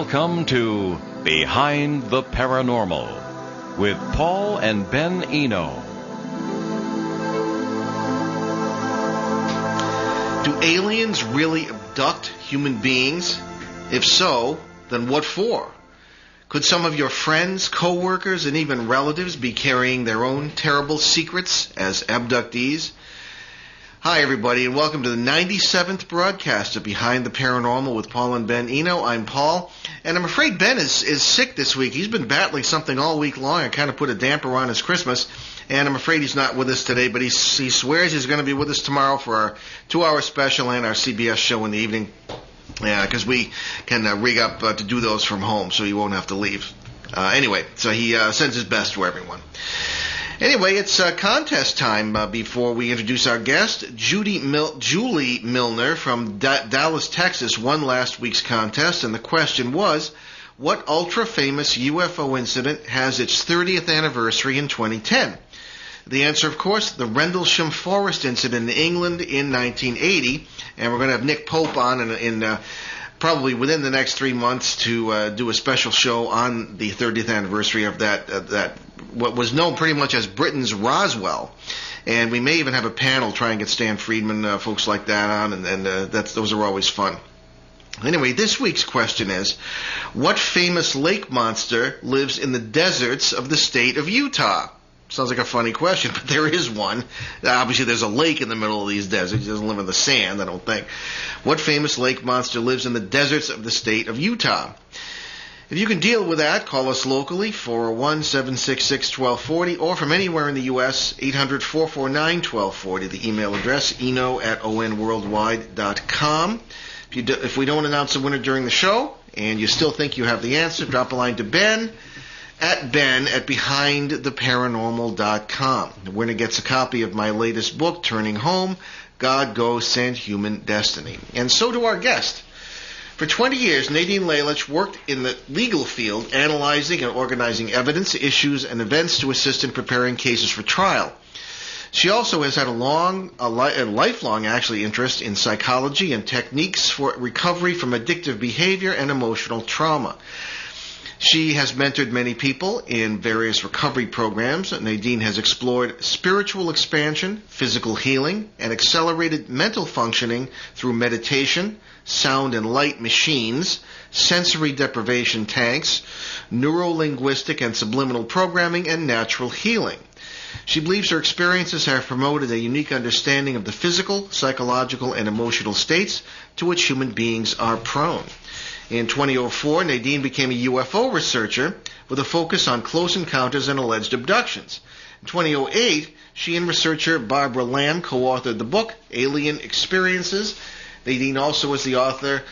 Welcome to Behind the Paranormal with Paul and Ben Eno. Do aliens really abduct human beings? If so, then what for? Could some of your friends, co-workers, and even relatives be carrying their own terrible secrets as abductees? Hi, everybody, and welcome to the 97th broadcast of Behind the Paranormal with Paul and Ben Eno. I'm Paul, and I'm afraid Ben is sick this week. He's been battling something all week long. I kind of put a damper on his Christmas, and I'm afraid he's not with us today, but he swears he's going to be with us tomorrow for our 2-hour special and our CBS show in the evening. Yeah, because we can rig up to do those from home, so he won't have to leave. Anyway, so he sends his best to everyone. Anyway, it's contest time before we introduce our guest. Julie Milner from Dallas, Texas, won last week's contest, and the question was, what ultra-famous UFO incident has its 30th anniversary in 2010? The answer, of course, the Rendlesham Forest incident in England in 1980, and we're going to have Nick Pope on in probably within the next 3 months to do a special show on the 30th anniversary of that what was known pretty much as Britain's Roswell. And we may even have a panel try and get Stan Friedman, folks like that on, and those are always fun. Anyway, this week's question is, what famous lake monster lives in the deserts of the state of Utah? Sounds like a funny question, but there is one. Obviously, there's a lake in the middle of these deserts. He doesn't live in the sand, I don't think. What famous lake monster lives in the deserts of the state of Utah? If you can deal with that, call us locally, 401-766-1240, or from anywhere in the U.S., 800-449-1240. The email address, eno@onworldwide.com. If we don't announce a winner during the show, and you still think you have the answer, drop a line to Ben at behindtheparanormal.com. The winner gets a copy of my latest book, Turning Home, God, Ghosts, and Human Destiny. And so do our guest. For 20 years, Nadine Lalich worked in the legal field, analyzing and organizing evidence, issues, and events to assist in preparing cases for trial. She also has had a lifelong interest in psychology and techniques for recovery from addictive behavior and emotional trauma. She has mentored many people in various recovery programs. Nadine has explored spiritual expansion, physical healing, and accelerated mental functioning through meditation, sound and light machines, sensory deprivation tanks, neuro-linguistic and subliminal programming, and natural healing. She believes her experiences have promoted a unique understanding of the physical, psychological, and emotional states to which human beings are prone. In 2004, Nadine became a UFO researcher with a focus on close encounters and alleged abductions. In 2008, she and researcher Barbara Lamb co-authored the book, Alien Experiences. Nadine also is the author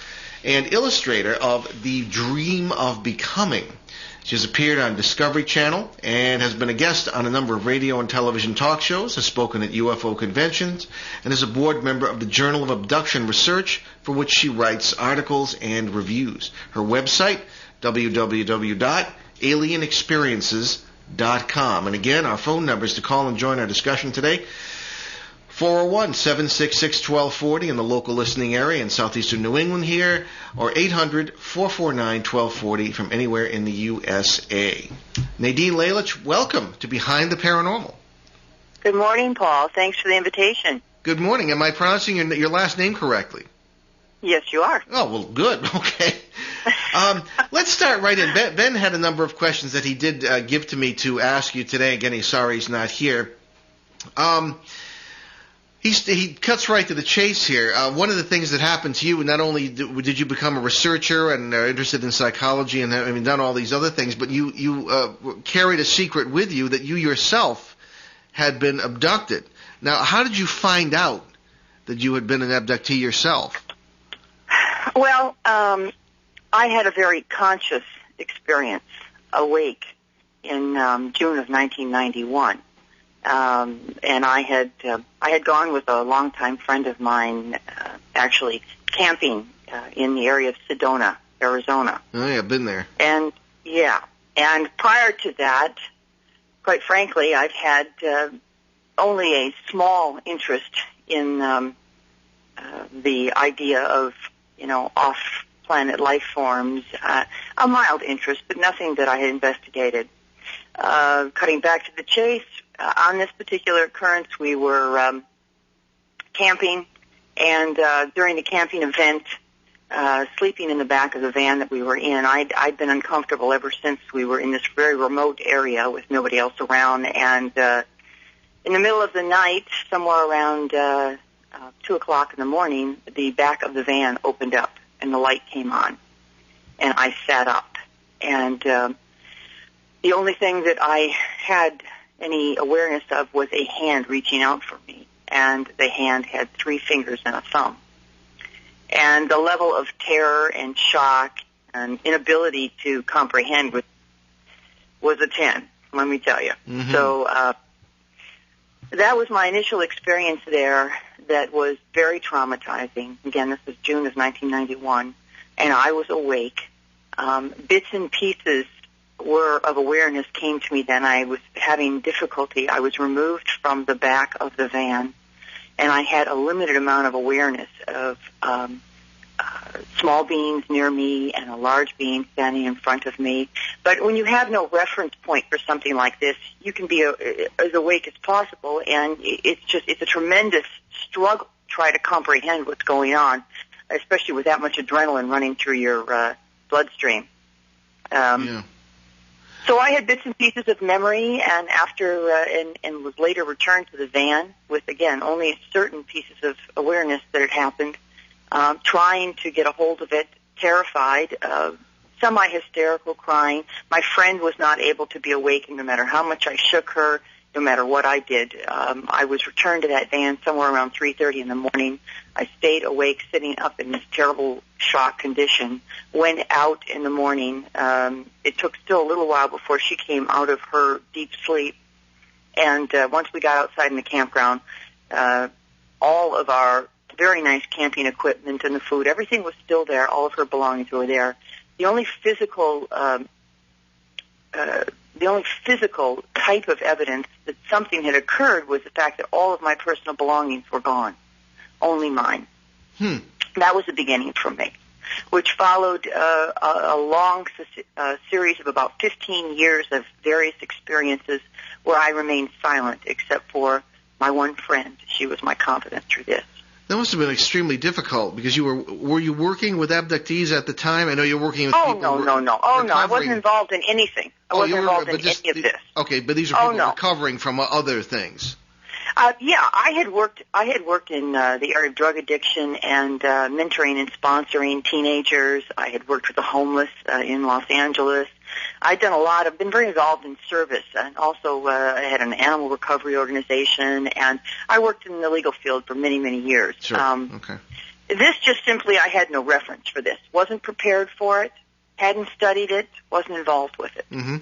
and illustrator of The Dream of Becoming. She has appeared on Discovery Channel and has been a guest on a number of radio and television talk shows, has spoken at UFO conventions, and is a board member of the Journal of Abduction Research, for which she writes articles and reviews. Her website, www.alienexperiences.com. And again, our phone numbers to call and join our discussion today, 401-766-1240 in the local listening area in southeastern New England here, or 800-449-1240 from anywhere in the USA. Nadine Lalich, welcome to Behind the Paranormal. Good morning, Paul. Thanks for the invitation. Good morning. Am I pronouncing your last name correctly? Yes, you are. Oh, well, good. Okay. Let's start right in. Ben had a number of questions that he did give to me to ask you today. Again, he's sorry he's not here. He cuts right to the chase here. One of the things that happened to you, not only did you become a researcher and interested in psychology and having done all these other things, but you carried a secret with you that you yourself had been abducted. Now, how did you find out that you had been an abductee yourself? Well, I had a very conscious experience awake in June of 1991. And I had gone with a longtime friend of mine, actually camping in the area of Sedona, Arizona. Oh, yeah, I've been there. And prior to that, quite frankly, I've had only a small interest in the idea of, exoplanet life forms, a mild interest, but nothing that I had investigated. Cutting back to the chase, on this particular occurrence, we were camping, and during the camping event, sleeping in the back of the van that we were in, I'd been uncomfortable ever since we were in this very remote area with nobody else around, and in the middle of the night, somewhere around 2 o'clock in the morning, the back of the van opened up, and the light came on, and I sat up, and the only thing that I had any awareness of was a hand reaching out for me, and the hand had 3 fingers and a thumb. And the level of terror and shock and inability to comprehend was a 10, let me tell you. Mm-hmm. So that was my initial experience there that was very traumatizing. Again, this was June of 1991, and I was awake. Bits and pieces of awareness came to me then. I was having difficulty. I was removed from the back of the van, and I had a limited amount of awareness of small beings near me and a large being standing in front of me. But when you have no reference point for something like this, you can be as awake as possible, and it's a tremendous struggle to try to comprehend what's going on, especially with that much adrenaline running through your bloodstream. Yeah. So I had bits and pieces of memory, and after and was later returned to the van with, again, only certain pieces of awareness that had happened, trying to get a hold of it, terrified, semi-hysterical, crying. My friend was not able to be awakened no matter how much I shook her, no matter what I did. I was returned to that van somewhere around 3:30 in the morning. I stayed awake, sitting up in this terrible shock condition. Went out in the morning. It took still a little while before she came out of her deep sleep. And once we got outside in the campground, all of our very nice camping equipment and the food, everything was still there. All of her belongings were there. The only physical type of evidence that something had occurred was the fact that all of my personal belongings were gone, only mine. That was the beginning for me, which followed a long series of about 15 years of various experiences where I remained silent except for my one friend. She was my confidant through this. That must have been extremely difficult because were you working with abductees at the time? I know you're working with people. No. I wasn't involved in anything. I wasn't involved in any of this. Okay, but these are people recovering from other things. Yeah, I had worked in the area of drug addiction and mentoring and sponsoring teenagers. I had worked with the homeless in Los Angeles. I've been very involved in service, and also I had an animal recovery organization, and I worked in the legal field for many, many years. Sure. Okay. This just simply, I had no reference for this. Wasn't prepared for it, hadn't studied it, wasn't involved with it. Mm-hmm.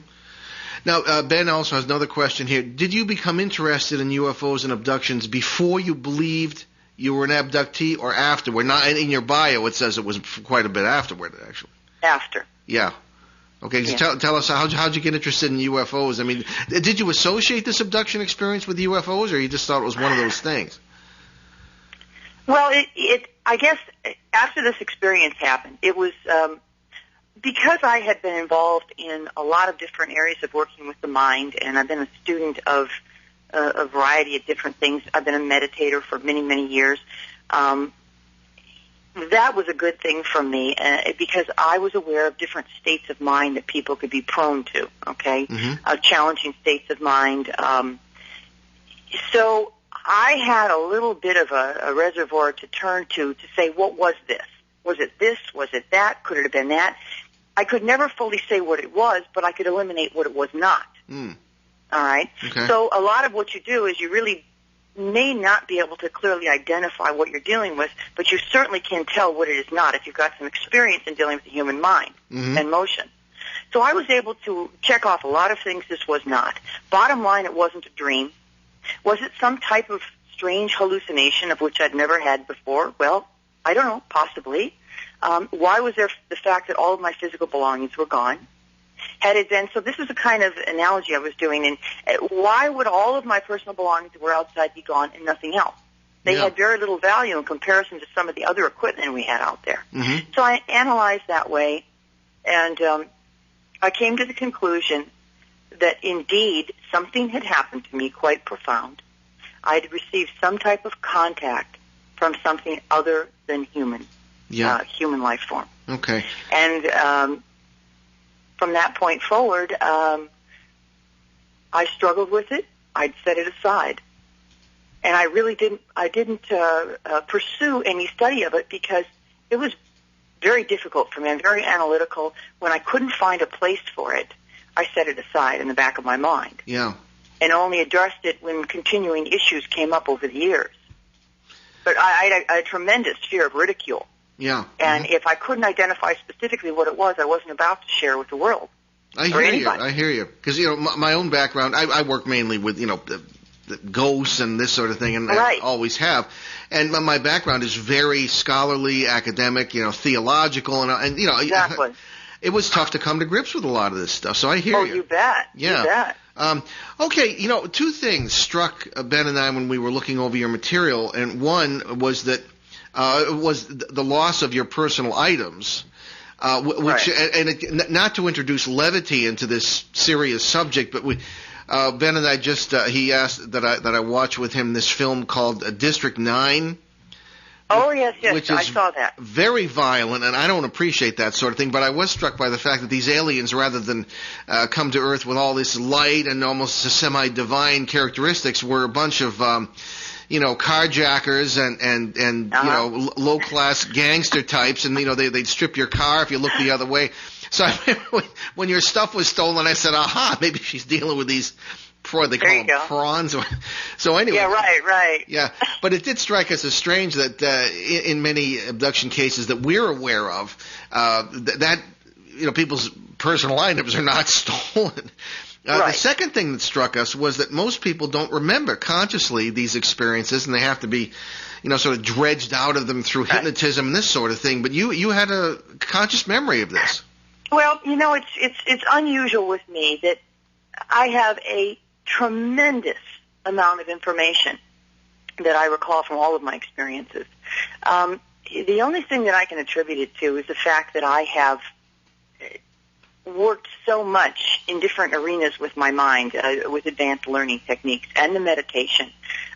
Now, Ben also has another question here. Did you become interested in UFOs and abductions before you believed you were an abductee or afterward? Not in your bio, it says it was quite a bit afterward, actually. After. Yeah. Okay, yeah. Tell us, how'd you get interested in UFOs? I mean, did you associate this abduction experience with UFOs, or you just thought it was one of those things? Well, I guess after this experience happened, it was because I had been involved in a lot of different areas of working with the mind, and I've been a student of a variety of different things. I've been a meditator for many, many years. That was a good thing for me because I was aware of different states of mind that people could be prone to, okay, challenging states of mind. So I had a little bit of a reservoir to turn to say, what was this? Was it this? Was it that? Could it have been that? I could never fully say what it was, but I could eliminate what it was not. All right? Okay. So a lot of what you do is you really may not be able to clearly identify what you're dealing with, but you certainly can tell what it is not if you've got some experience in dealing with the human mind and motion. So I was able to check off a lot of things this was not. Bottom line, it wasn't a dream. Was it some type of strange hallucination of which I'd never had before? Well, I don't know, possibly. Why was there the fact that all of my physical belongings were gone? Had it been, so this is a kind of analogy I was doing, and why would all of my personal belongings that were outside be gone and nothing else? They Yeah. had very little value in comparison to some of the other equipment we had out there. Mm-hmm. So I analyzed that way, and I came to the conclusion that indeed something had happened to me quite profound. I had received some type of contact from something other than human, human life form. Okay. And from that point forward, I struggled with it. I'd set it aside. And I really didn't pursue any study of it because it was very difficult for me. I'm very analytical. When I couldn't find a place for it, I set it aside in the back of my mind. Yeah. And only addressed it when continuing issues came up over the years. But I had a tremendous fear of ridicule. Yeah. And if I couldn't identify specifically what it was, I wasn't about to share with the world. I hear you. Because, my own background, I work mainly with, the ghosts and this sort of thing, and I always have. And my background is very scholarly, academic, theological, and Exactly. It was tough to come to grips with a lot of this stuff. So I hear you. Oh, you bet. Yeah. You bet. Okay, two things struck Ben and I when we were looking over your material, and one was that it was the loss of your personal items, which, not to introduce levity into this serious subject, but Ben and I he asked that I watch with him this film called District 9. Oh, yes, which I is saw that. Very violent, and I don't appreciate that sort of thing, but I was struck by the fact that these aliens, rather than come to Earth with all this light and almost semi-divine characteristics, were a bunch of, carjackers and low-class gangster types, and, they'd strip your car if you looked the other way. So I remember when your stuff was stolen, I said, aha, maybe she's dealing with these... They call them prawns. So anyway. Yeah, right. Yeah, but it did strike us as strange that in many abduction cases that we're aware of, that people's personal items are not stolen. The second thing that struck us was that most people don't remember consciously these experiences, and they have to be, sort of dredged out of them through hypnotism and this sort of thing. But you had a conscious memory of this. Well, it's unusual with me that I have a tremendous amount of information that I recall from all of my experiences. The only thing that I can attribute it to is the fact that I have worked so much in different arenas with my mind, with advanced learning techniques and the meditation.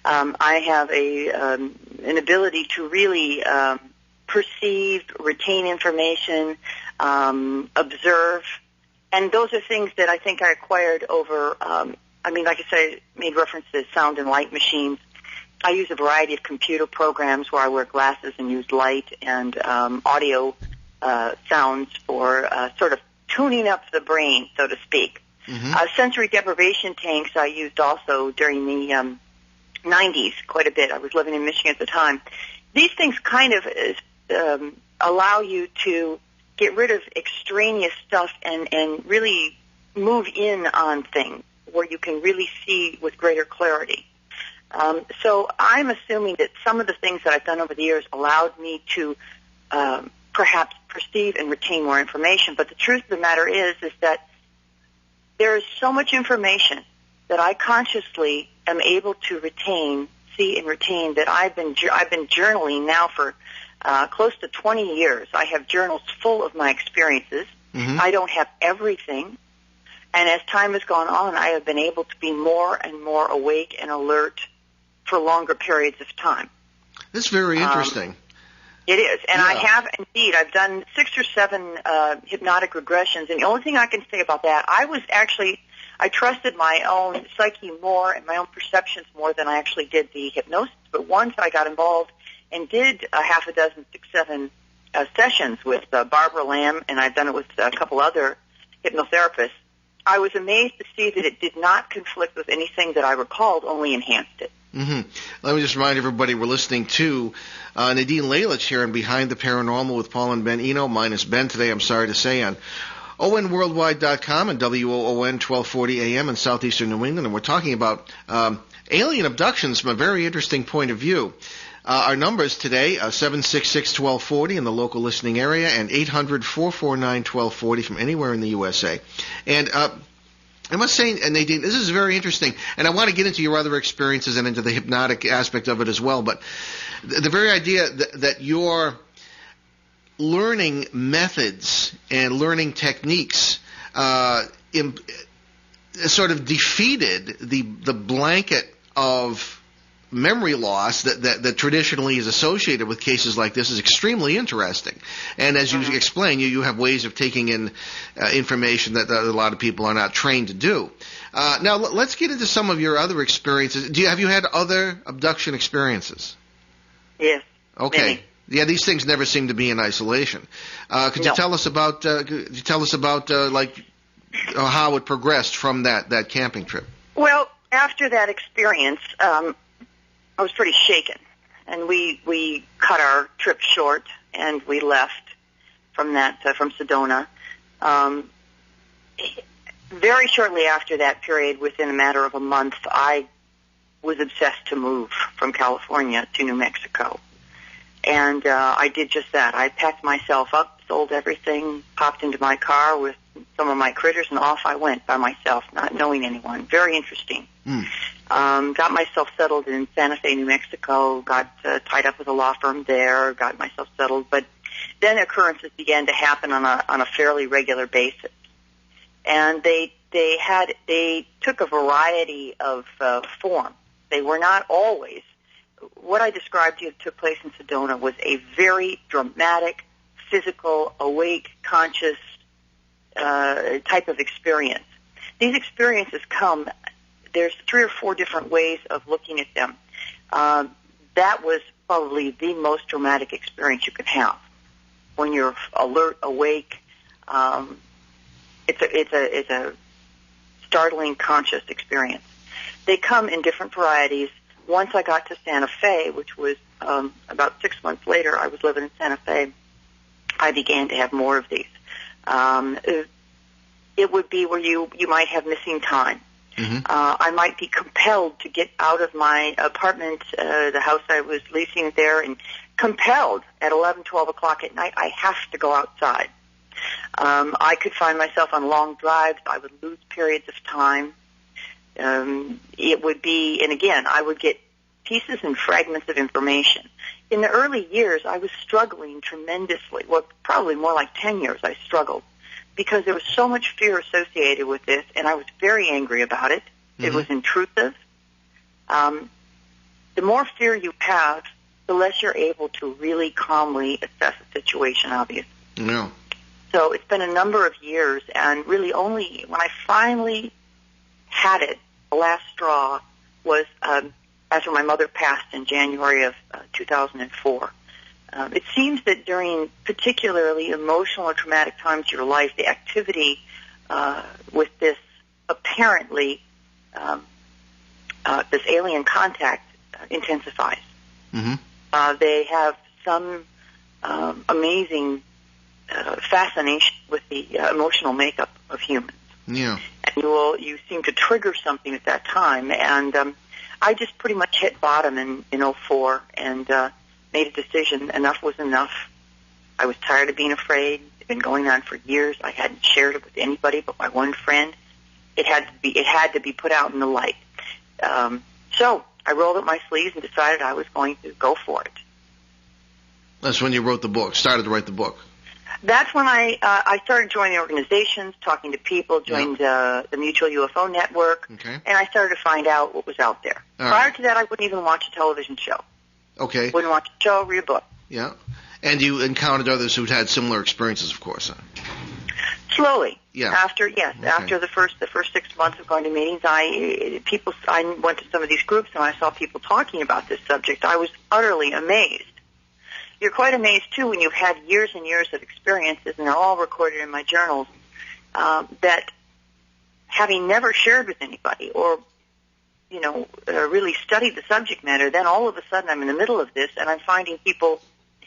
I have an ability to really perceive, retain information, observe, and those are things that I think I acquired over like I said, I made reference to sound and light machines. I use a variety of computer programs where I wear glasses and use light and audio sounds for sort of tuning up the brain, so to speak. Mm-hmm. Sensory deprivation tanks I used also during the 90s quite a bit. I was living in Michigan at the time. These things kind of allow you to get rid of extraneous stuff and really move in on things where you can really see with greater clarity. So I'm assuming that some of the things that I've done over the years allowed me to perhaps perceive and retain more information. But the truth of the matter is that there is so much information that I consciously am able to see and retain that I've been journaling now for close to 20 years. I have journals full of my experiences. Mm-hmm. I don't have everything. And as time has gone on, I have been able to be more and more awake and alert for longer periods of time. That's very interesting. It is. And I have, indeed, I've done 6 or 7 hypnotic regressions. And the only thing I can say about that, I trusted my own psyche more and my own perceptions more than I actually did the hypnosis. But once I got involved and did a half a dozen, 6, 7 sessions with Barbara Lamb, and I've done it with a couple other hypnotherapists, I was amazed to see that it did not conflict with anything that I recalled, only enhanced it. Mm-hmm. Let me just remind everybody we're listening to Nadine Lalich here on Behind the Paranormal with Paul and Ben Eno, minus Ben today, I'm sorry to say, on onworldwide.com and WOON 1240 AM in southeastern New England. And we're talking about alien abductions from a very interesting point of view. Our numbers today, 766-1240 in the local listening area and 800-449-1240 from anywhere in the USA. And I must say, Nadine, this is very interesting, and I want to get into your other experiences and into the hypnotic aspect of it as well, but the very idea that you're learning methods and learning techniques sort of defeated the blanket of memory loss that traditionally is associated with cases like this is extremely interesting. And as you explain, you have ways of taking in information that a lot of people are not trained to do. Now, let's get into some of your other experiences. Have you had other abduction experiences? Yes. Okay. Many. Yeah, these things never seem to be in isolation. Could you tell us about how it progressed from that camping trip? Well, after that experience, I was pretty shaken, and we cut our trip short, and we left from Sedona. Very shortly after that period, within a matter of a month, I was obsessed to move from California to New Mexico. And I did just that. I packed myself up, sold everything, popped into my car with some of my critters, and off I went by myself, not knowing anyone. Very interesting. Got myself settled in Santa Fe, New Mexico, got tied up with a law firm there, got myself settled. But then occurrences began to happen on a fairly regular basis. And they took a variety of forms. They were not always. What I described to you took place in Sedona was a very dramatic, physical, awake, conscious type of experience. These experiences come, there's 3 or 4 different ways of looking at them. That was probably the most dramatic experience you can have. When you're alert, awake, it's a startling, conscious experience. They come in different varieties. Once I got to Santa Fe, which was about 6 months later, I was living in Santa Fe, I began to have more of these. It would be where you might have missing time. I might be compelled to get out of my apartment, the house I was leasing there, and compelled at 11, 12 o'clock at night, I have to go outside. I could find myself on long drives. I would lose periods of time. It would be, and again, I would get pieces and fragments of information. In the early years, I was struggling tremendously. Well, probably more like 10 years I struggled because there was so much fear associated with this, and I was very angry about it. It was intrusive. The more fear you have, the less you're able to really calmly assess a situation, obviously. No. So it's been a number of years, and really only when I finally had it, the last straw was after my mother passed in January of 2004. It seems that during particularly emotional or traumatic times of your life, the activity with this apparently this alien contact intensifies. They have some amazing fascination with the emotional makeup of humans. Yeah. And you seem to trigger something at that time. And I just pretty much hit bottom in 2004 and made a decision. Enough was enough. I was tired of being afraid. It had been going on for years. I hadn't shared it with anybody but my one friend. It had to be put out in the light. So I rolled up my sleeves and decided I was going to go for it. That's when you wrote the book, started to write the book. That's when I started joining organizations, talking to people, joined the Mutual UFO Network, and I started to find out what was out there. Prior to that, I wouldn't even watch a television show. Okay. Wouldn't watch a show, read a book. Yeah. And you encountered others who'd had similar experiences, of course. Slowly. Yeah. After the first 6 months of going to meetings, I went to some of these groups and I saw people talking about this subject. I was utterly amazed. You're quite amazed, too, when you've had years and years of experiences, and they're all recorded in my journals, that having never shared with anybody or, really studied the subject matter, then all of a sudden I'm in the middle of this, and I'm finding people,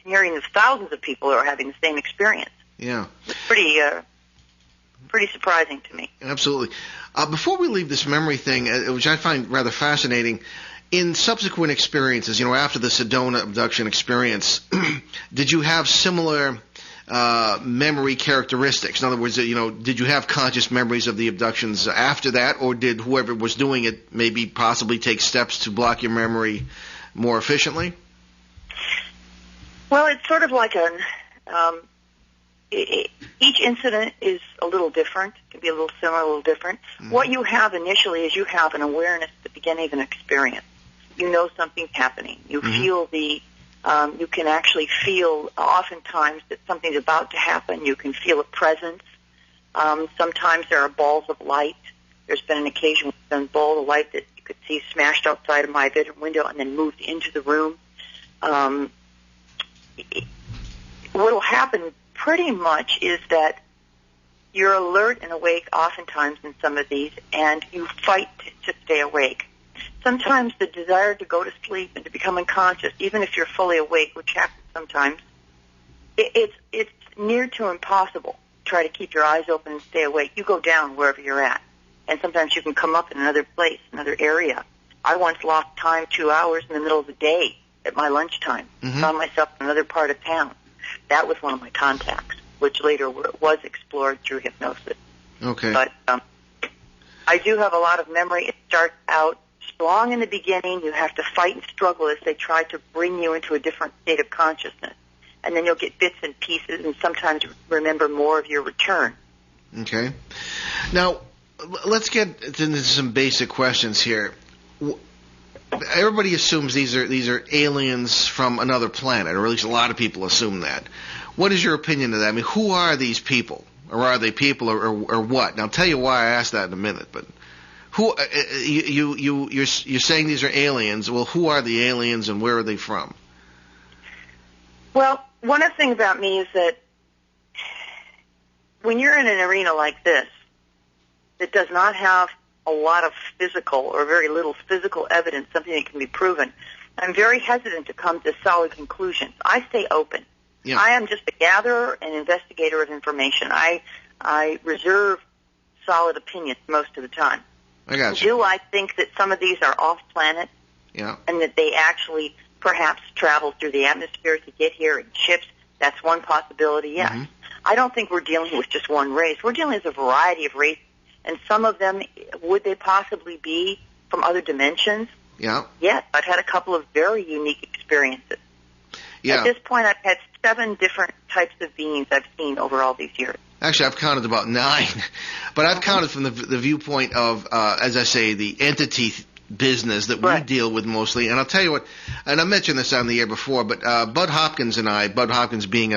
hearing of thousands of people who are having the same experience. Yeah. It's pretty surprising to me. Absolutely. Before we leave this memory thing, which I find rather fascinating, in subsequent experiences, after the Sedona abduction experience, did you have similar memory characteristics? In other words, did you have conscious memories of the abductions after that, or did whoever was doing it maybe possibly take steps to block your memory more efficiently? Well, it's sort of like each incident is a little different. It can be a little similar, a little different. Mm-hmm. What you have initially is you have an awareness at the beginning of an experience. You know something's happening. You feel you can actually feel oftentimes that something's about to happen. You can feel a presence. Sometimes there are balls of light. There's been an occasion with a ball of light that you could see smashed outside of my bedroom window and then moved into the room. What will happen pretty much is that you're alert and awake oftentimes in some of these, and you fight to stay awake. Sometimes the desire to go to sleep and to become unconscious, even if you're fully awake, which happens sometimes, it's near to impossible to try to keep your eyes open and stay awake. You go down wherever you're at, and sometimes you can come up in another place, another area. I once lost time 2 hours in the middle of the day at my lunchtime. Found myself in another part of town. That was one of my contacts, which later was explored through hypnosis. Okay. But I do have a lot of memory. It starts out strong in the beginning. You have to fight and struggle as they try to bring you into a different state of consciousness. And then you'll get bits and pieces and sometimes remember more of your return. Okay. Now, let's get into some basic questions here. Everybody assumes these are aliens from another planet, or at least a lot of people assume that. What is your opinion of that? I mean, who are these people? Or are they people, or what? Now, I'll tell you why I asked that in a minute, but who you're saying these are aliens. Well, who are the aliens and where are they from? Well, one of the things about me is that when you're in an arena like this that does not have a lot of physical or very little physical evidence, something that can be proven, I'm very hesitant to come to solid conclusions. I stay open. Yeah. I am just a gatherer and investigator of information. I reserve solid opinions most of the time. I got you. Do I think that some of these are off-planet? Yeah. And that they actually perhaps travel through the atmosphere to get here in ships? That's one possibility, yes. Mm-hmm. I don't think we're dealing with just one race. We're dealing with a variety of races. And some of them, would they possibly be from other dimensions? Yeah. Yes, I've had a couple of very unique experiences. Yeah. At this point, I've had 7 different types of beings I've seen over all these years. Actually, I've counted about 9. But I've counted from the viewpoint of, as I say, the entity business that we deal with mostly. And I'll tell you what, and I mentioned this on the air before, but Bud Hopkins and I, Bud Hopkins being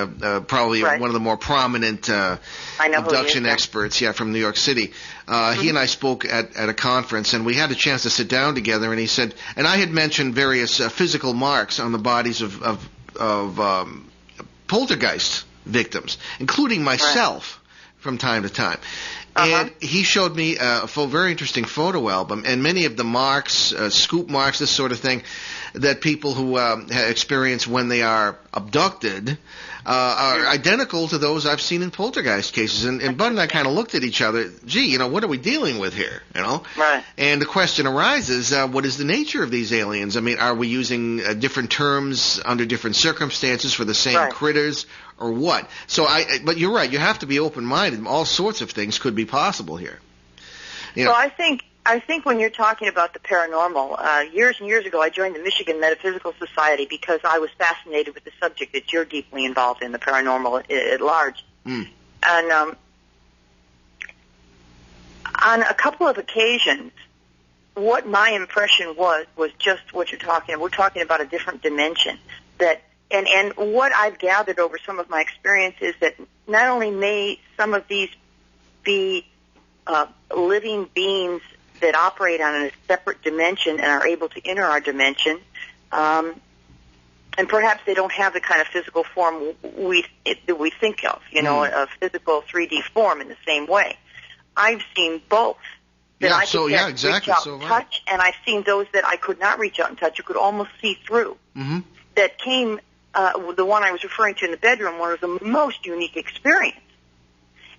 probably one of the more prominent abduction experts from New York City, he and I spoke at a conference, and we had a chance to sit down together, and he said, and I had mentioned various physical marks on the bodies of poltergeist victims, including myself from time to time. And he showed me a very interesting photo album, and many of the marks, scoop marks, this sort of thing, that people who experience when they are abducted are identical to those I've seen in poltergeist cases. And Bud and I kind of looked at each other, gee, what are we dealing with here, Right. And the question arises, what is the nature of these aliens? I mean, are we using different terms under different circumstances for the same critters, or what? So but you're right, you have to be open-minded. All sorts of things could be possible here. Well, I think when you're talking about the paranormal, years and years ago, I joined the Michigan Metaphysical Society because I was fascinated with the subject that you're deeply involved in, the paranormal at large. And on a couple of occasions, what my impression was just what you're talking about. We're talking about a different dimension. And what I've gathered over some of my experience is that not only may some of these be living beings that operate on a separate dimension and are able to enter our dimension, and perhaps they don't have the kind of physical form that we think of, a physical 3D form in the same way. I've seen both. That I could reach out and touch, and I've seen those that I could not reach out and touch, you could almost see through. Mm-hmm. That came, the one I was referring to in the bedroom, one was the most unique experience.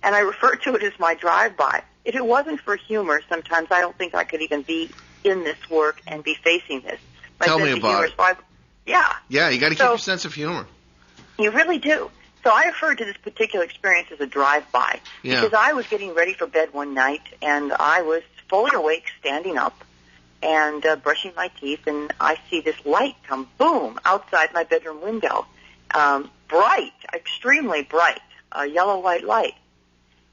And I refer to it as my drive-by. If it wasn't for humor, sometimes I don't think I could even be in this work and be facing this. Tell me about it. Yeah. Yeah, you got to keep your sense of humor. You really do. So I referred to this particular experience as a drive-by because I was getting ready for bed one night, and I was fully awake, standing up, and brushing my teeth, and I see this light come, boom, outside my bedroom window. Bright, extremely bright, a yellow-white light.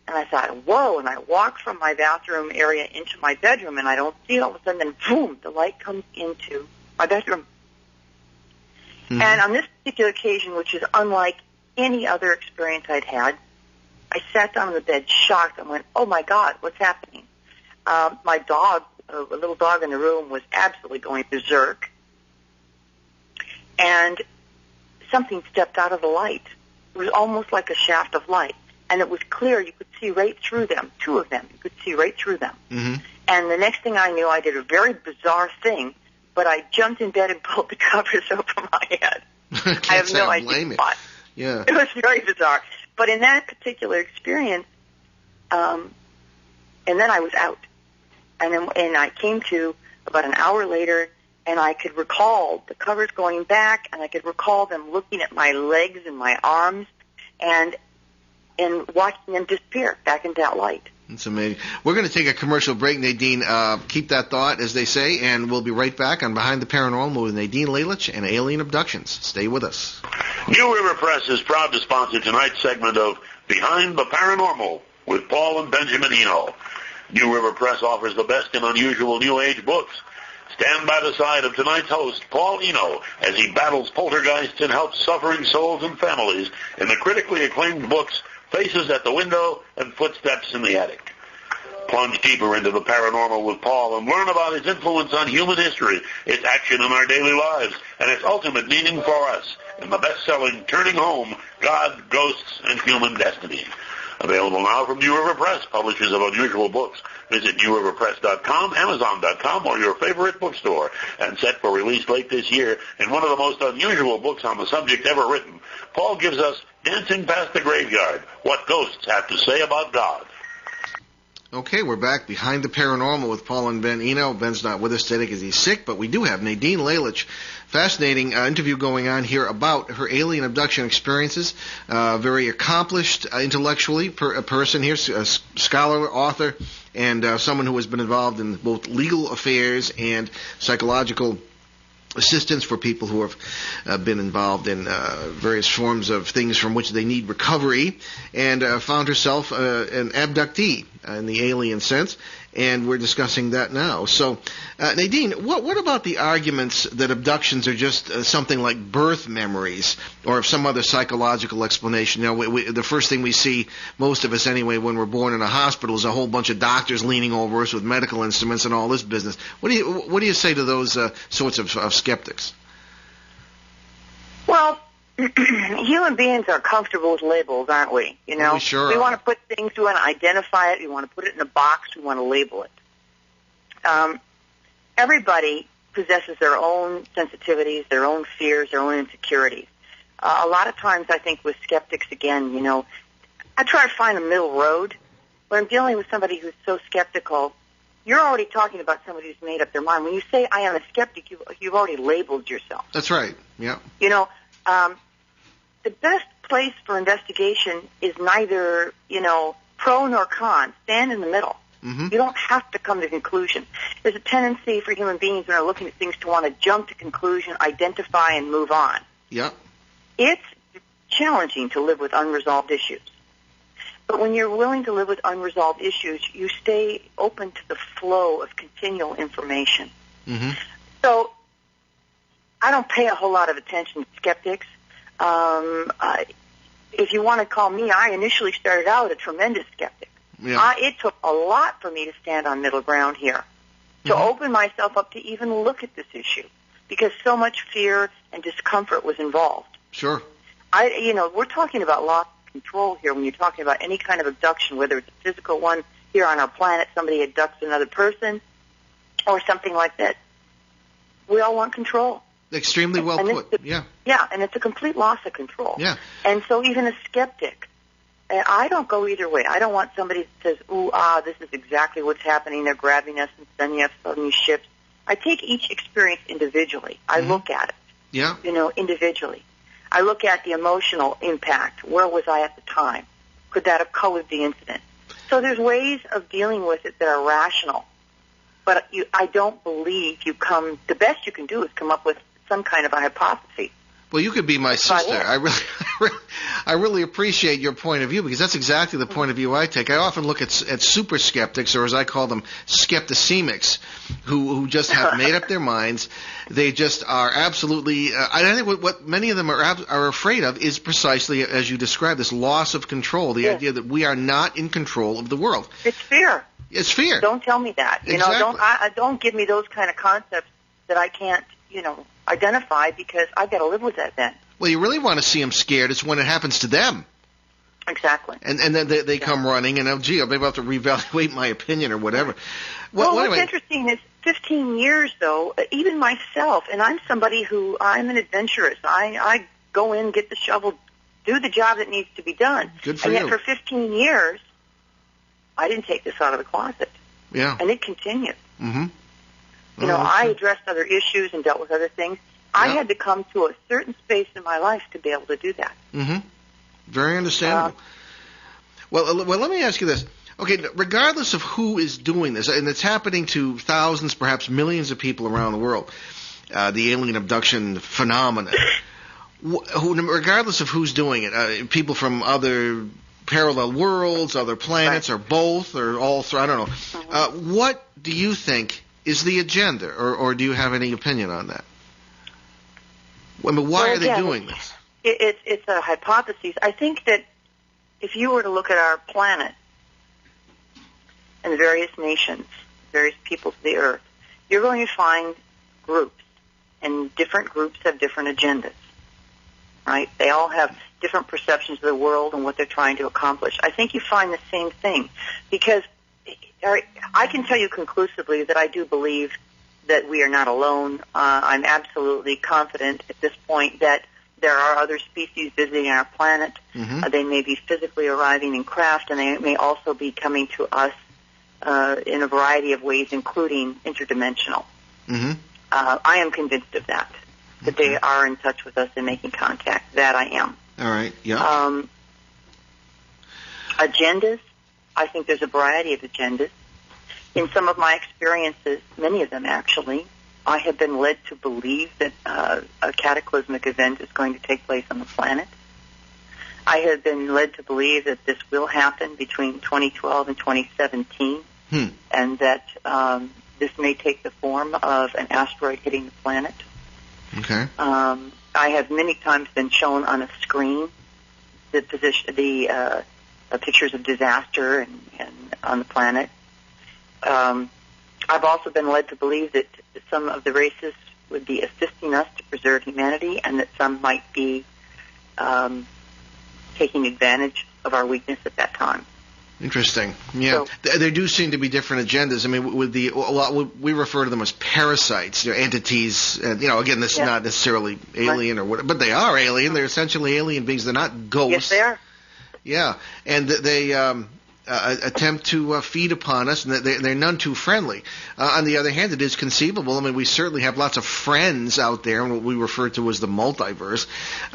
And I thought, whoa, and I walked from my bathroom area into my bedroom, and I don't see it. All of a sudden, then boom, the light comes into my bedroom. Mm-hmm. And on this particular occasion, which is unlike any other experience I'd had, I sat down on the bed shocked and went, oh, my God, what's happening? My dog, a little dog in the room, was absolutely going berserk. And something stepped out of the light. It was almost like a shaft of light. And it was clear. You could see right through them, two of them. You could see right through them. Mm-hmm. And the next thing I knew, I did a very bizarre thing, but I jumped in bed and pulled the covers over my head. I have no idea why. Yeah. It was very bizarre. But in that particular experience, and then I was out. And I came to about an hour later, and I could recall the covers going back, and I could recall them looking at my legs and my arms, and watching them disappear back into that light. That's amazing. We're going to take a commercial break, Nadine. Keep that thought, as they say, and we'll be right back on Behind the Paranormal with Nadine Lalich and Alien Abductions. Stay with us. New River Press is proud to sponsor tonight's segment of Behind the Paranormal with Paul and Benjamin Eno. New River Press offers the best in unusual New Age books. Stand by the side of tonight's host, Paul Eno, as he battles poltergeists and helps suffering souls and families in the critically acclaimed books Faces at the Window and Footsteps in the Attic. Plunge deeper into the paranormal with Paul and learn about his influence on human history, its action in our daily lives, and its ultimate meaning for us in the best-selling Turning Home, God, Ghosts, and Human Destiny. Available now from New River Press, publishers of unusual books. Visit newriverpress.com, amazon.com, or your favorite bookstore. And set for release late this year in one of the most unusual books on the subject ever written, Paul gives us Dancing Past the Graveyard, What Ghosts Have to Say About God. Okay, we're back Behind the Paranormal with Paul and Ben Eno. Ben's not with us today because he's sick, but we do have Nadine Lalich. Fascinating interview going on here about her alien abduction experiences. Very accomplished intellectually a person here, a scholar, author, and someone who has been involved in both legal affairs and psychological assistance for people who have been involved in various forms of things from which they need recovery, and found herself an abductee in the alien sense, and we're discussing that now. So, Nadine, what about the arguments that abductions are just something like birth memories or of some other psychological explanation? You know, the first thing we see, most of us anyway, when we're born in a hospital is a whole bunch of doctors leaning over us with medical instruments and all this business. What do you say to those sorts of skeptics? Well, human beings are comfortable with labels, aren't we? You know, we sure we are. want to put things, we want to identify it, we want to put it in a box, we want to label it. Everybody possesses their own sensitivities, their own fears, their own insecurities. A lot of times I think with skeptics, again, you know, I try to find a middle road. When I'm dealing with somebody who's so skeptical, you're already talking about somebody who's made up their mind. When you say, I am a skeptic, you've already labeled yourself. That's right, yeah. You know, the best place for investigation is neither, you know, pro nor con. Stand in the middle. Mm-hmm. You don't have to come to a conclusion. There's a tendency for human beings when they're looking at things to want to jump to conclusion, identify, and move on. Yeah. It's challenging to live with unresolved issues. But when you're willing to live with unresolved issues, you stay open to the flow of continual information. Mm-hmm. So I don't pay a whole lot of attention to skeptics. If you want to call me, I initially started out a tremendous skeptic. Yeah. It took a lot for me to stand on middle ground here, to open myself up to even look at this issue, because so much fear and discomfort was involved. Sure. We're talking about loss of control here when you're talking about any kind of abduction, whether it's a physical one here on our planet, somebody abducts another person, or something like that. We all want control. Extremely well put, yeah. Yeah, and it's a complete loss of control. Yeah. And so even a skeptic, I don't go either way. I don't want somebody that says, this is exactly what's happening. They're grabbing us and sending us on these ships. I take each experience individually. I look at it, yeah, individually. I look at the emotional impact. Where was I at the time? Could that have colored the incident? So there's ways of dealing with it that are rational. But I don't believe the best you can do is come up with some kind of a hypothesis. Well, you could be my sister. I really appreciate your point of view, because that's exactly the point of view I take. I often look at super skeptics, or as I call them, skepticemics, who just have made up their minds. They just are absolutely. I think what many of them are afraid of is precisely as you described, this loss of control. The idea that we are not in control of the world. It's fear. It's fear. Don't tell me that. Don't give me those kind of concepts that I can't, identify, because I've got to live with that then. Well, you really want to see them scared. It's when it happens to them. Exactly. And then they come running, and maybe I'll have to reevaluate my opinion or whatever. What's interesting is 15 years, though, even myself, and I'm somebody I'm an adventurous. I go in, get the shovel, do the job that needs to be done. Good for you. And yet for 15 years, I didn't take this out of the closet. Yeah. And it continued. Mm-hmm. I addressed other issues and dealt with other things. Yeah. I had to come to a certain space in my life to be able to do that. Mm-hmm. Very understandable. Well, let me ask you this. Okay, regardless of who is doing this, and it's happening to thousands, perhaps millions of people around the world, the alien abduction phenomenon, regardless of who's doing it, people from other parallel worlds, other planets, or both, or all three, I don't know. Mm-hmm. What do you think is the agenda, or do you have any opinion on that? I mean, why are they doing this? It's a hypothesis. I think that if you were to look at our planet and the various nations, various peoples of the earth, you're going to find groups, and different groups have different agendas, right? They all have different perceptions of the world and what they're trying to accomplish. I think you find the same thing, because I can tell you conclusively that I do believe that we are not alone. I'm absolutely confident at this point that there are other species visiting our planet. Mm-hmm. They may be physically arriving in craft, and they may also be coming to us in a variety of ways, including interdimensional. Mm-hmm. I am convinced of that they are in touch with us and making contact. That I am. All right, yeah. Agendas. I think there's a variety of agendas. In some of my experiences, many of them actually, I have been led to believe that a cataclysmic event is going to take place on the planet. I have been led to believe that this will happen between 2012 and 2017, and that this may take the form of an asteroid hitting the planet. Okay. I have many times been shown on a screen the pictures of disaster and on the planet. I've also been led to believe that some of the races would be assisting us to preserve humanity, and that some might be taking advantage of our weakness at that time. Interesting. Yeah, so, there do seem to be different agendas. I mean, we refer to them as parasites. They're entities. Again, this is not necessarily alien or what, but they are alien. They're essentially alien beings. They're not ghosts. Yes, they are. Yeah, and they attempt to feed upon us, and they're none too friendly. On the other hand, it is conceivable. I mean, we certainly have lots of friends out there, and what we refer to as the multiverse.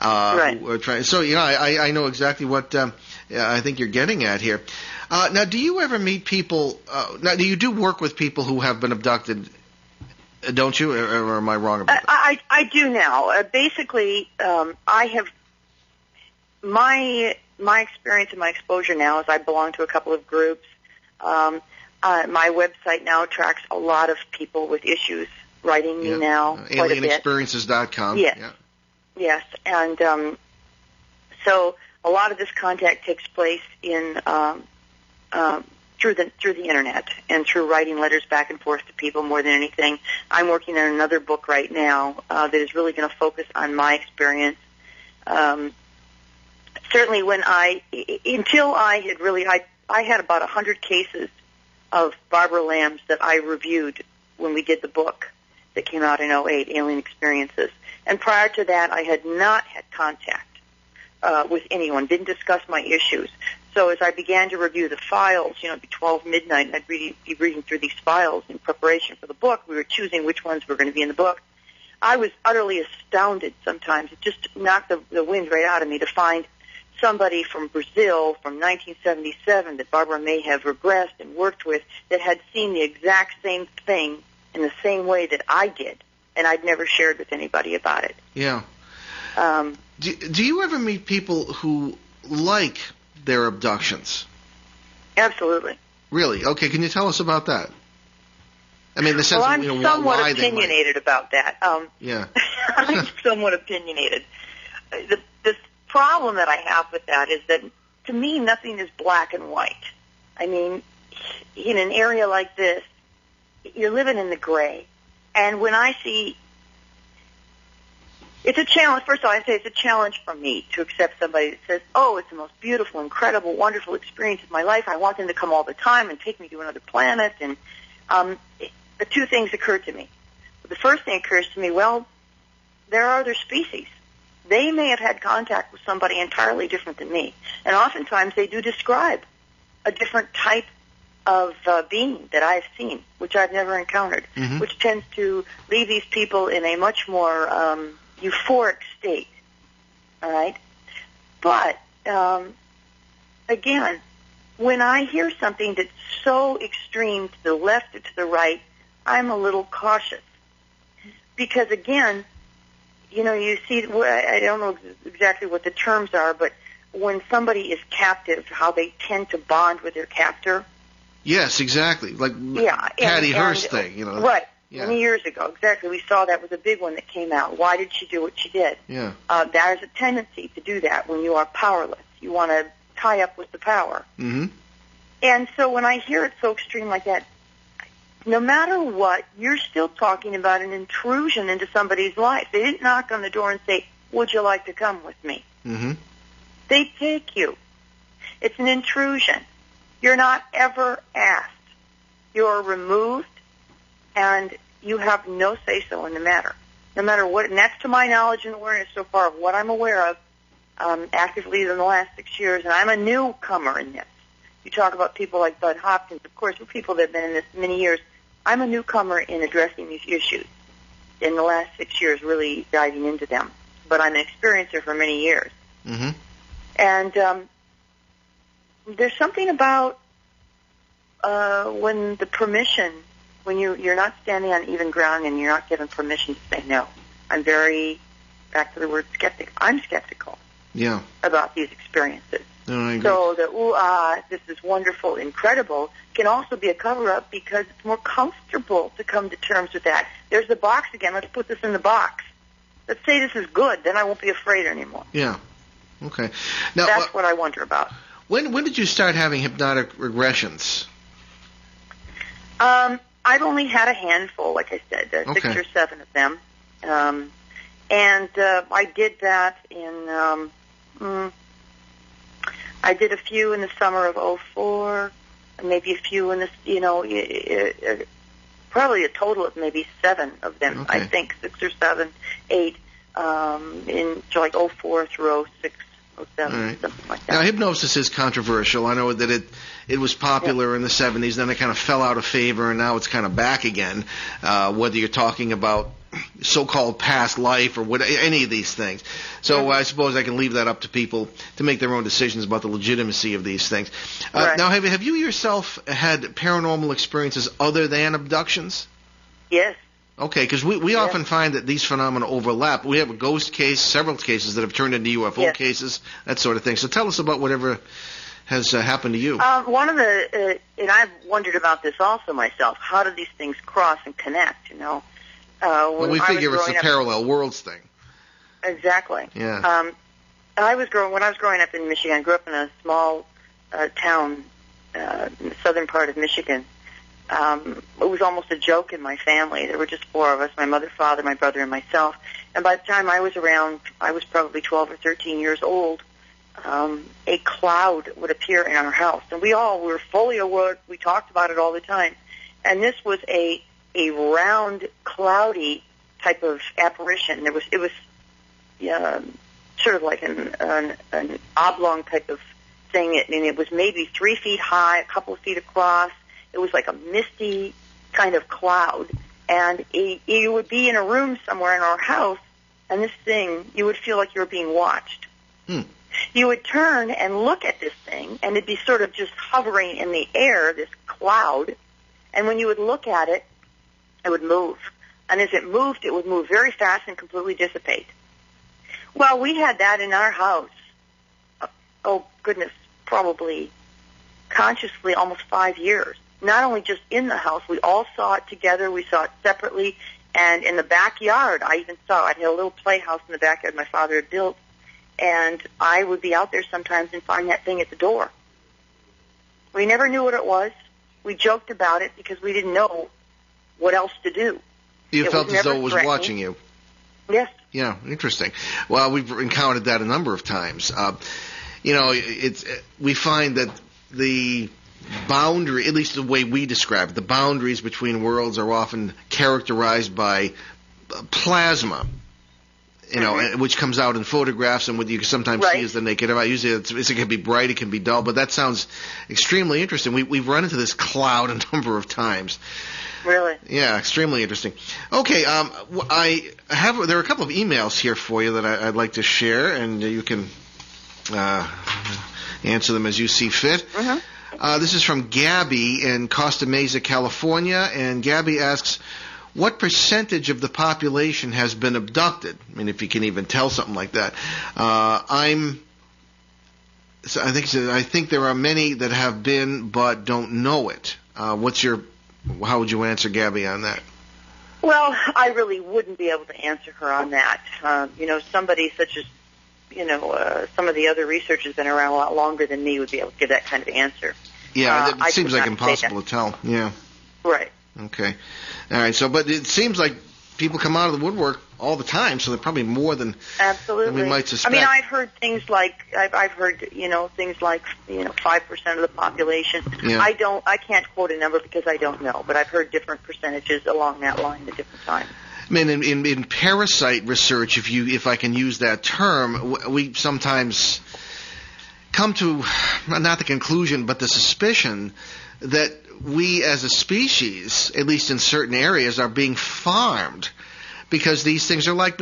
Right. Who are trying. So, I know exactly what I think you're getting at here. Now, do you ever meet people? Now, do you do work with people who have been abducted? Don't you, or am I wrong about that? I do now. Basically, I have my experience and my exposure now is I belong to a couple of groups. My website now attracts a lot of people with issues writing me now. AlienExperiences.com. Yes. Yeah. Yes. And so a lot of this contact takes place in through the internet and through writing letters back and forth to people more than anything. I'm working on another book right now that is really going to focus on my experience. Certainly until I had about 100 cases of Barbara Lambs that I reviewed when we did the book that came out in 2008, Alien Experiences. And prior to that, I had not had contact with anyone, didn't discuss my issues. So as I began to review the files, it'd be 12 midnight, and I'd be reading through these files in preparation for the book. We were choosing which ones were going to be in the book. I was utterly astounded sometimes. It just knocked the wind right out of me to find somebody from Brazil from 1977 that Barbara may have regressed and worked with that had seen the exact same thing in the same way that I did, and I'd never shared with anybody about it. Yeah. Do you ever meet people who like their abductions? Absolutely. Really? Okay, can you tell us about that? I mean, in the sense I'm of, somewhat opinionated about that. Yeah. I'm somewhat opinionated. The problem that I have with that is that, to me, nothing is black and white. I mean, in an area like this, you're living in the gray. And when I see... It's a challenge. First of all, I say it's a challenge for me to accept somebody that says, oh, it's the most beautiful, incredible, wonderful experience of my life. I want them to come all the time and take me to another planet. And the two things occur to me. The first thing occurs to me, well, there are other species. They may have had contact with somebody entirely different than me. And oftentimes they do describe a different type of being that I've seen, which I've never encountered, which tends to leave these people in a much more euphoric state. All right? But, again, when I hear something that's so extreme to the left or to the right, I'm a little cautious. Because, again, you know, you see, I don't know exactly what the terms are, but when somebody is captive, how they tend to bond with their captor. Yes, exactly. Like Patty Hearst thing, you know. Right. Yeah. Many years ago, exactly. We saw that was a big one that came out. Why did she do what she did? Yeah. There's a tendency to do that when you are powerless. You want to tie up with the power. Mm-hmm. And so when I hear it so extreme like that, no matter what, you're still talking about an intrusion into somebody's life. They didn't knock on the door and say, would you like to come with me? Mm-hmm. They take you. It's an intrusion. You're not ever asked. You're removed, and you have no say-so in the matter. No matter what, and that's to my knowledge and awareness so far of what I'm aware of actively in the last 6 years, and I'm a newcomer in this. You talk about people like Bud Hopkins, of course, people that have been in this many years. I'm a newcomer in addressing these issues in the last 6 years, really diving into them. But I'm an experiencer for many years. Mm-hmm. And there's something about when the permission, when you're not standing on even ground and you're not given permission to say no. I'm very, back to the word skeptic, I'm skeptical about these experiences. No, I agree. So the this is wonderful, incredible, can also be a cover-up because it's more comfortable to come to terms with that. There's the box again. Let's put this in the box. Let's say this is good. Then I won't be afraid anymore. Yeah. Okay. Now, that's what I wonder about. When did you start having hypnotic regressions? I've only had a handful, like I said, 6 or 7 of them. And I did that in... I did a few in the summer of '04, and maybe a few in the, probably a total of maybe 7 of them. I think 6 or 7, 8, in like '04 through '06, '07, something like that. Now, hypnosis is controversial. I know that it was popular in the '70s, then it kind of fell out of favor, and now it's kind of back again. Whether you're talking about so-called past life or what, any of these things. So I suppose I can leave that up to people to make their own decisions about the legitimacy of these things. Now, have you yourself had paranormal experiences other than abductions? Yes. Okay, because we often find that these phenomena overlap. We have a ghost case, several cases that have turned into UFO cases, that sort of thing. So tell us about whatever has happened to you. One of the, and I've wondered about this also myself, how do these things cross and connect, you know? Well, we figure it's a parallel worlds thing. Exactly. Yeah. When I was growing up in Michigan, I grew up in a small town in the southern part of Michigan. It was almost a joke in my family. There were just 4 of us, my mother, father, my brother, and myself. And by the time I was around, I was probably 12 or 13 years old, a cloud would appear in our house. And we were fully aware, we talked about it all the time. And this was a round, cloudy type of apparition. It was sort of like an oblong type of thing, and it was maybe 3 feet high, a couple of feet across. It was like a misty kind of cloud, And you would be in a room somewhere in our house, and this thing, you would feel like you were being watched. You would turn and look at this thing, and it'd be sort of just hovering in the air, this cloud. And when you would look at it, it would move. And as it moved, it would move very fast and completely dissipate. Well, we had that in our house. Oh, goodness, probably consciously almost 5 years. Not only just in the house, we all saw it together, we saw it separately, and in the backyard, I even saw it. I had a little playhouse in the backyard my father had built, and I would be out there sometimes and find that thing at the door. We never knew what it was. We joked about it because we didn't know what else to do. You felt as though it was watching you. Yes. Yeah, interesting. Well, we've encountered that a number of times. We find that the boundary, at least the way we describe it, the boundaries between worlds are often characterized by plasma, which comes out in photographs and what you can sometimes see as the naked eye. Usually it can be bright, it can be dull, but that sounds extremely interesting. We've run into this cloud a number of times. Really? Yeah, extremely interesting. Okay, there are a couple of emails here for you that I'd like to share, and you can answer them as you see fit. This is from Gabby in Costa Mesa, California, and Gabby asks, what percentage of the population has been abducted? I mean, if you can even tell something like that. I think there are many that have been but don't know it. How would you answer Gabby on that? Well, I really wouldn't be able to answer her on that. Somebody such as, some of the other researchers have been around a lot longer than me would be able to give that kind of answer. Yeah, it seems like impossible to tell. Yeah. Right. Okay. All right. But it seems like people come out of the woodwork all the time, so they're probably more than we might suspect. I mean, I've heard things like 5% of the population. Yeah. I can't quote a number because I don't know, but I've heard different percentages along that line at different times. I mean, in parasite research, if I can use that term, we sometimes come to not the conclusion, but the suspicion that we as a species, at least in certain areas, are being farmed. Because these things are like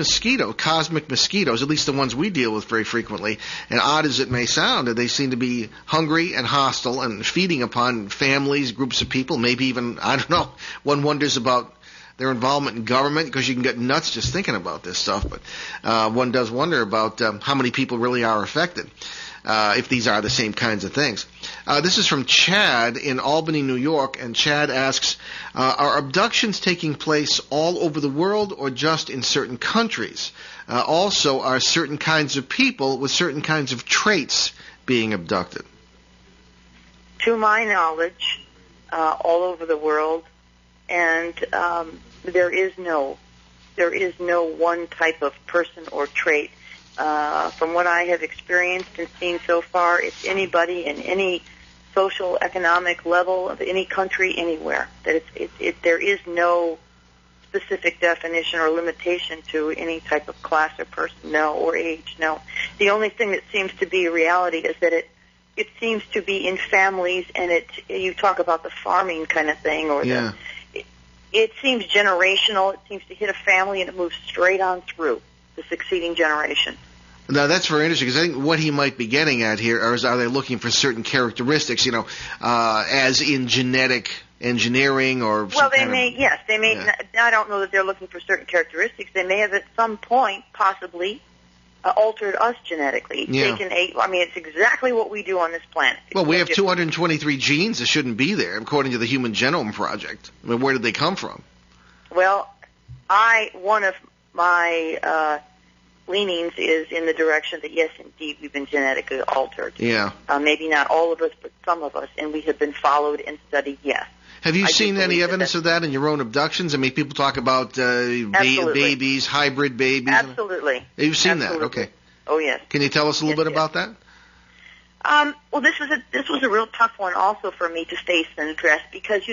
cosmic mosquitoes, at least the ones we deal with very frequently. And odd as it may sound, they seem to be hungry and hostile and feeding upon families, groups of people, maybe even, I don't know, one wonders about their involvement in government, because you can get nuts just thinking about this stuff. But one does wonder about how many people really are affected, if these are the same kinds of things. This is from Chad in Albany, New York, and Chad asks, are abductions taking place all over the world or just in certain countries? Also, are certain kinds of people with certain kinds of traits being abducted? To my knowledge, all over the world, and there is no one type of person or trait. From what I have experienced and seen so far, it's anybody in any social, economic level of any country, anywhere. That there is no specific definition or limitation to any type of class or person, or age, no. The only thing that seems to be a reality is that it seems to be in families, and you talk about the farming kind of thing, or it seems generational. It seems to hit a family and it moves straight on through the succeeding generation. Now, that's very interesting, because I think what he might be getting at here are they looking for certain characteristics, as in genetic engineering or Well, they may. Yeah. I don't know that they're looking for certain characteristics. They may have at some point possibly altered us genetically. Yeah. It's exactly what we do on this planet. Well, we have 223 genes that shouldn't be there, according to the Human Genome Project. I mean, where did they come from? Well, one of my leanings is in the direction that, yes, indeed, we've been genetically altered. Yeah. Maybe not all of us, but some of us, and we have been followed and studied, yes. Have you seen any evidence of that in your own abductions? I mean, people talk about babies, hybrid babies. Absolutely. You've seen Absolutely. that? Okay. Oh, yes. Can you tell us a little bit about that? Well, this was a real tough one also for me to face and address, because,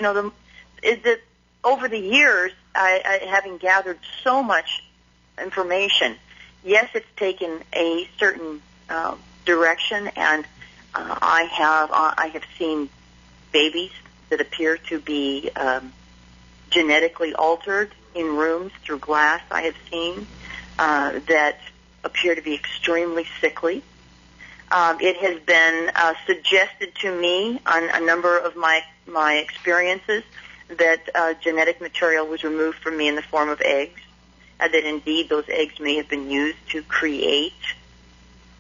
over the years, I having gathered so much information, yes, it's taken a certain direction, and I have seen babies that appear to be genetically altered in rooms through glass I have seen that appear to be extremely sickly. It has been suggested to me on a number of my experiences that genetic material was removed from me in the form of eggs, that indeed those eggs may have been used to create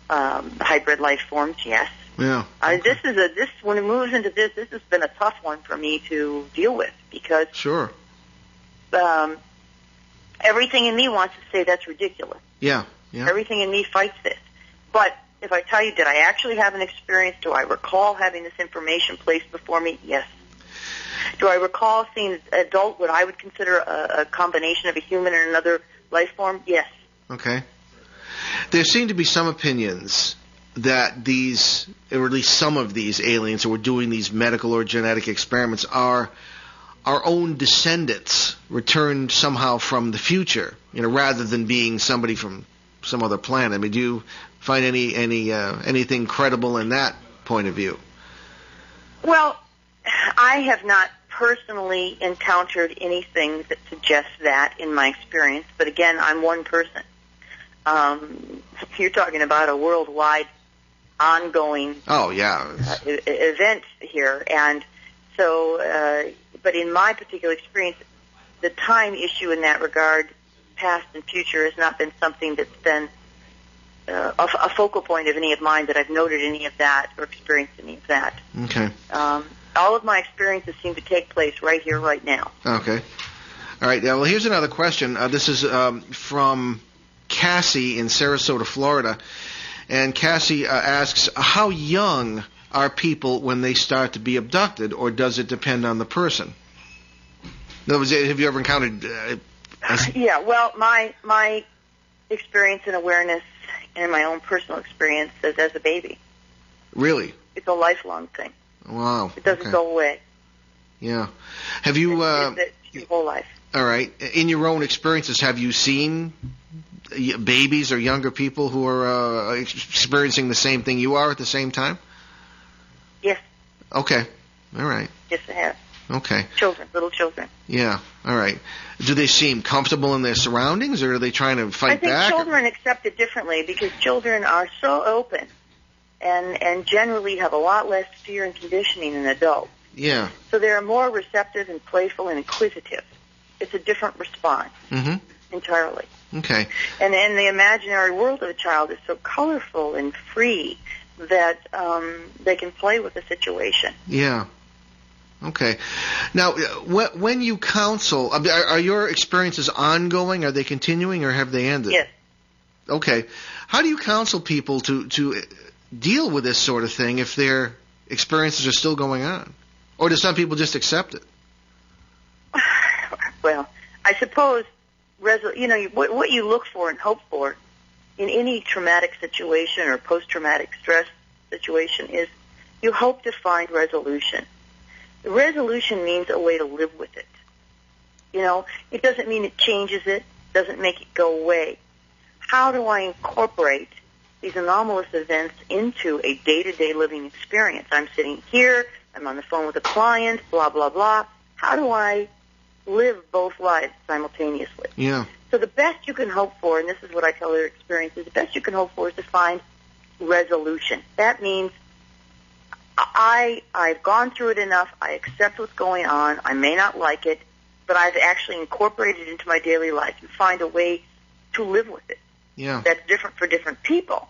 hybrid life forms. Yes. Yeah. This when it moves into this has been a tough one for me to deal with because sure. Everything in me wants to say that's ridiculous. Yeah. Yeah. Everything in me fights this. But if I tell you, did I actually have an experience? Do I recall having this information placed before me? Yes. Do I recall seeing an adult, what I would consider a combination of a human and another life form? Yes. Okay. There seem to be some opinions that these, or at least some of these aliens who are doing these medical or genetic experiments are our own descendants returned somehow from the future, rather than being somebody from some other planet. I mean, do you find anything credible in that point of view? Well, I have not personally encountered anything that suggests that in my experience, but again, I'm one person. You're talking about a worldwide ongoing event here, and so but in my particular experience, the time issue in that regard, past and future, has not been something that's been a focal point of any of mine, that I've noted any of that or experienced any of that. Okay. All of my experiences seem to take place right here, right now. Okay. All right. Well, here's another question. This is from Cassie in Sarasota, Florida. And Cassie asks, how young are people when they start to be abducted, or does it depend on the person? In other words, have you ever encountered... Yeah, well, my experience and awareness and my own personal experience is as a baby. Really? It's a lifelong thing. Wow. It doesn't go away. Yeah. Have you... It's your whole life. All right. In your own experiences, have you seen babies or younger people who are experiencing the same thing you are at the same time? Yes. Okay. All right. Yes, I have. Okay. Children, little children. Yeah. All right. Do they seem comfortable in their surroundings, or are they trying to fight back? I think children accept it differently because children are so open and generally have a lot less fear and conditioning than adults. Yeah. So they're more receptive and playful and inquisitive. It's a different response entirely. Okay. And the imaginary world of a child is so colorful and free that they can play with the situation. Yeah. Okay. Now, when you counsel, are your experiences ongoing? Are they continuing, or have they ended? Yes. Okay. How do you counsel people to deal with this sort of thing if their experiences are still going on? Or do some people just accept it? Well, I suppose, what you look for and hope for in any traumatic situation or post-traumatic stress situation is you hope to find resolution. Resolution means a way to live with it. It doesn't mean it changes it, doesn't make it go away. How do I incorporate these anomalous events into a day-to-day living experience? I'm sitting here, I'm on the phone with a client, blah, blah, blah. How do I live both lives simultaneously? Yeah. So the best you can hope for, and this is what I tell other experiences, the best you can hope for is to find resolution. That means I've gone through it enough. I accept what's going on. I may not like it, but I've actually incorporated it into my daily life and find a way to live with it. Yeah. That's different for different people.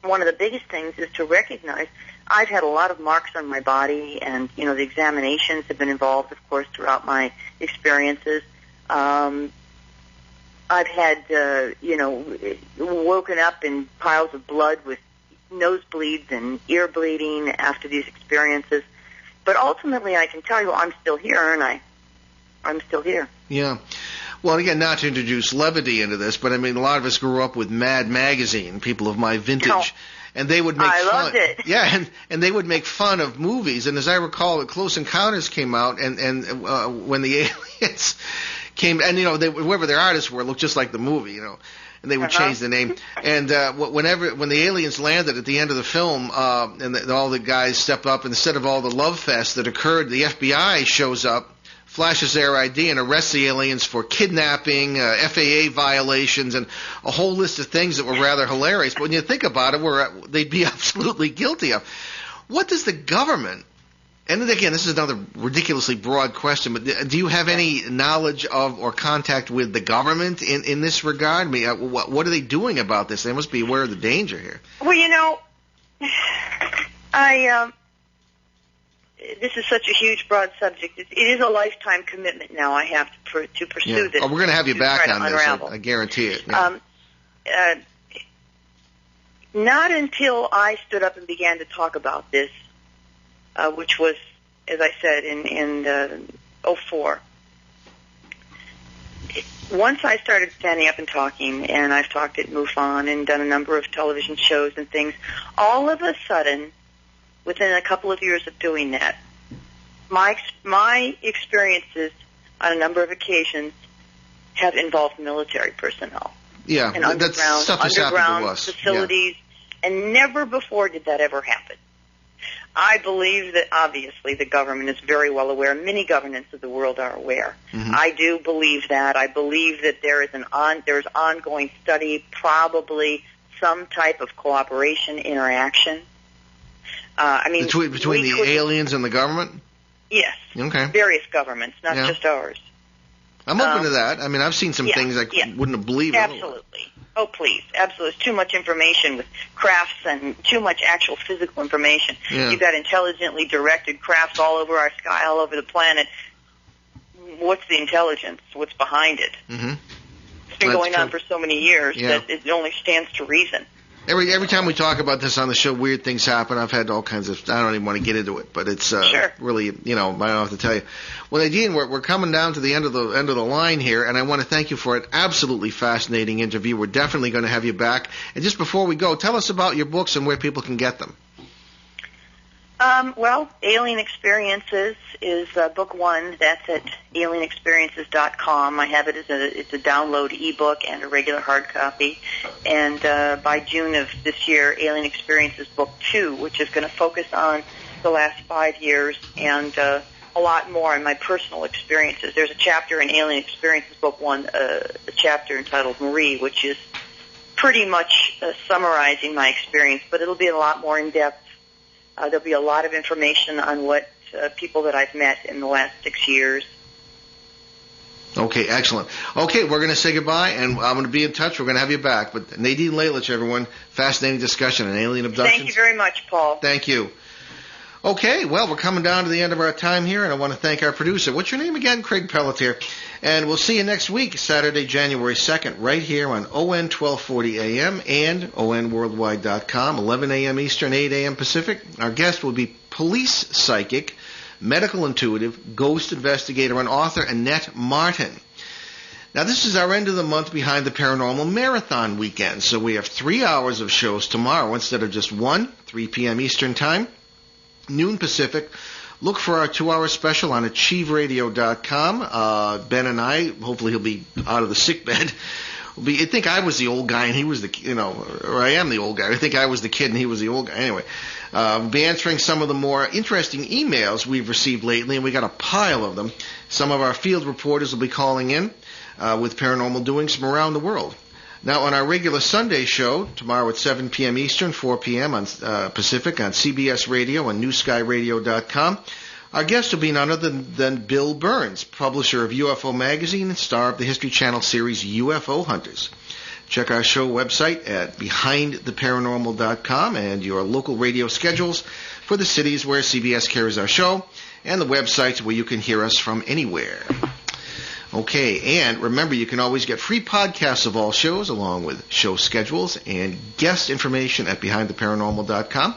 One of the biggest things is to recognize I've had a lot of marks on my body, and, the examinations have been involved, of course, throughout my experiences. I've had, woken up in piles of blood with nosebleeds and ear bleeding after these experiences. But ultimately, I can tell you I'm still here, aren't I? I'm still here. Yeah. Well, again, not to introduce levity into this, but I mean, a lot of us grew up with Mad Magazine, people of my vintage, and they would make fun. I loved it. Yeah, and they would make fun of movies. And as I recall, Close Encounters came out, and when the aliens came, and whoever their artists were looked just like the movie, and they would change the name. And when the aliens landed at the end of the film, and all the guys step up, instead of all the love fest that occurred, the FBI shows up flashes their ID and arrests the aliens for kidnapping, FAA violations, and a whole list of things that were rather hilarious. But when you think about it, they'd be absolutely guilty of. What does the government, and again, this is another ridiculously broad question, but do you have any knowledge of or contact with the government in this regard? I mean, what are they doing about this? They must be aware of the danger here. Well, this is such a huge, broad subject. It is a lifetime commitment now I have to pursue this. Oh, we're going to have you back on this, unravel. I guarantee it. Yeah. Not until I stood up and began to talk about this, which was, as I said, in 2004. Once I started standing up and talking, and I've talked at MUFON and done a number of television shows and things, all of a sudden, within a couple of years of doing that, my experiences on a number of occasions have involved military personnel. Yeah, and that stuff has happened to us. Facilities, and never before did that ever happen. I believe that obviously the government is very well aware. Many governments of the world are aware. Mm-hmm. I do believe that. I believe that there is there's ongoing study, probably some type of cooperation, interaction. Between the aliens and the government? Yes. Okay. Various governments, not just ours. I'm open to that. I mean, I've seen some things I wouldn't have believed. Absolutely. Oh, please. Absolutely. There's too much information with crafts and too much actual physical information. Yeah. You've got intelligently directed crafts all over our sky, all over the planet. What's the intelligence? What's behind it? Mm-hmm. It's been going on for so many years that it only stands to reason. Every time we talk about this on the show, weird things happen. I've had all kinds of. I don't even want to get into it, but it's really, I don't have to tell you. Well, Nadine, we're coming down to the end of the line here, and I want to thank you for an absolutely fascinating interview. We're definitely going to have you back. And just before we go, tell us about your books and where people can get them. Well, Alien Experiences is book one. That's at alienexperiences.com. I have it as it's a download ebook and a regular hard copy. And by June of this year, Alien Experiences book two, which is going to focus on the last 5 years and a lot more on my personal experiences. There's a chapter in Alien Experiences book one, a chapter entitled Marie, which is pretty much summarizing my experience, but it'll be a lot more in depth. There'll be a lot of information on what people that I've met in the last 6 years. Okay, excellent. Okay, we're going to say goodbye, and I'm going to be in touch. We're going to have you back. But Nadine Lalich, everyone, fascinating discussion on alien abductions. Thank you very much, Paul. Thank you. Okay, well, we're coming down to the end of our time here, and I want to thank our producer. What's your name again? Craig Pelletier. And we'll see you next week, Saturday, January 2nd, right here on ON 1240 AM and ONWorldwide.com, 11 a.m. Eastern, 8 a.m. Pacific. Our guest will be police psychic, medical intuitive, ghost investigator, and author Annette Martin. Now, this is our end of the month Behind the Paranormal Marathon weekend, so we have 3 hours of shows tomorrow instead of just one, 3 p.m. Eastern Time, noon Pacific. Look for our 2-hour special on achieveradio.com. Ben and I, hopefully he'll be out of the sick bed. I think I was the old guy and he was or I am the old guy. I think I was the kid and he was the old guy. Anyway, be answering some of the more interesting emails we've received lately, and we got a pile of them. Some of our field reporters will be calling in with paranormal doings from around the world. Now, on our regular Sunday show, tomorrow at 7 p.m. Eastern, 4 p.m. on Pacific on CBS Radio and NewSkyRadio.com, our guest will be none other than Bill Burns, publisher of UFO Magazine and star of the History Channel series UFO Hunters. Check our show website at BehindTheParanormal.com and your local radio schedules for the cities where CBS carries our show and the websites where you can hear us from anywhere. Okay, and remember, you can always get free podcasts of all shows along with show schedules and guest information at BehindTheParanormal.com.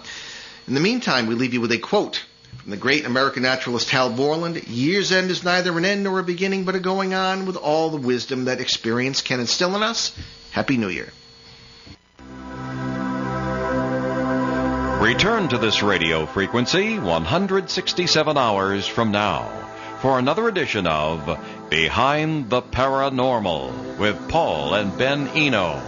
In the meantime, we leave you with a quote from the great American naturalist Hal Borland: "Year's end is neither an end nor a beginning, but a going on with all the wisdom that experience can instill in us." Happy New Year. Return to this radio frequency 167 hours from now for another edition of Behind the Paranormal with Paul and Ben Eno.